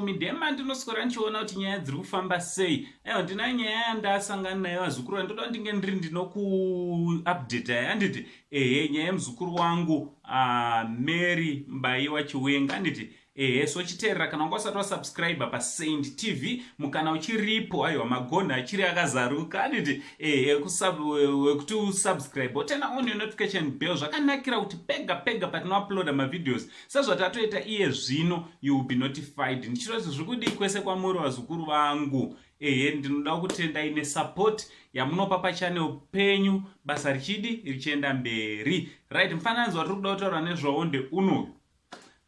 media mandinoswera ndichiona kuti nyaya dziri kufamba sei. Ndina nyaya yandasangana nayo vazukuru vandoda ndinge ndiri ndinokuupdate handiti nyaya yemuzukuru wangu Mary Mbaiwa Chiwenga handiti so chiteerera kana wanga usati wasubscribe paSaint TV mukana uchiripo aiwa magonda achiri akazaruka handiti wekuti usubscribe tena on your notification bell zvakanakira kuti pega patinouploada mavideos sezvatatoita iye zvino you will be notified. Ndichiroti zviri kudii kwese kwamuri vazukuru vangu. Ndinoda kutenda ine support yamunopa pachannel penyu basa richienda mberi. Right, mufananidzo watiri kuda kutaura nezvawo ndeunoyu.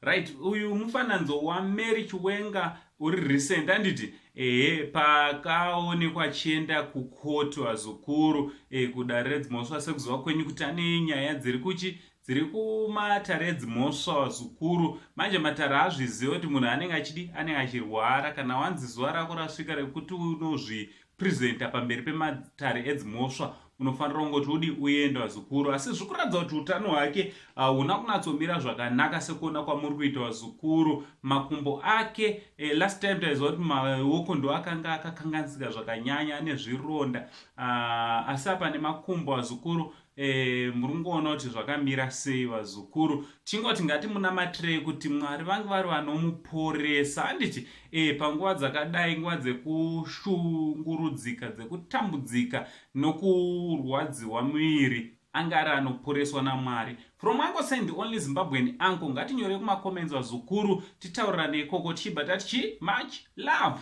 Right, uyu mufananidzo waMary Chiwenga uri recent handiti pakaonekwa achienda kukoti vazukuru kudare redzimhosva sekuziva kwenyu kuti ane nyaya dziri kumatare edzimhosva vazukuru. Manje matare azviziva kuti munhu anenge achirwara kana wanzi zuva rako rasvika rekuti unozvipresenta pamberi pematare edzimhosva unofanira kungoti udi uenda vazukuru. Asi zviri kuratidza kuti utano hwake huna kunyatsomira zvakanaka sekuona kwamuri kuita vazukuru. Makumbo ake last time taiziva kuti maoko ndo akanga akakanganisika zvakanyanya ane zvironda asi apa nemakumbo vazukuru muri kungoona kuti zvakamira sei vazukuru. Tingoti ngati munamatirei kuti Mwari vange vari vanomuporesa handiti panguva dzakadai, nguva dzekushungurudzika, dzekutambudzika nokurwadziwa muviri, anga ari anoporeswa naMwari. From Uncle Sam, the only Zimbabwean uncle, ngatinyore kumacomments vazukuru titaurirane ikoko tichibva tati much love.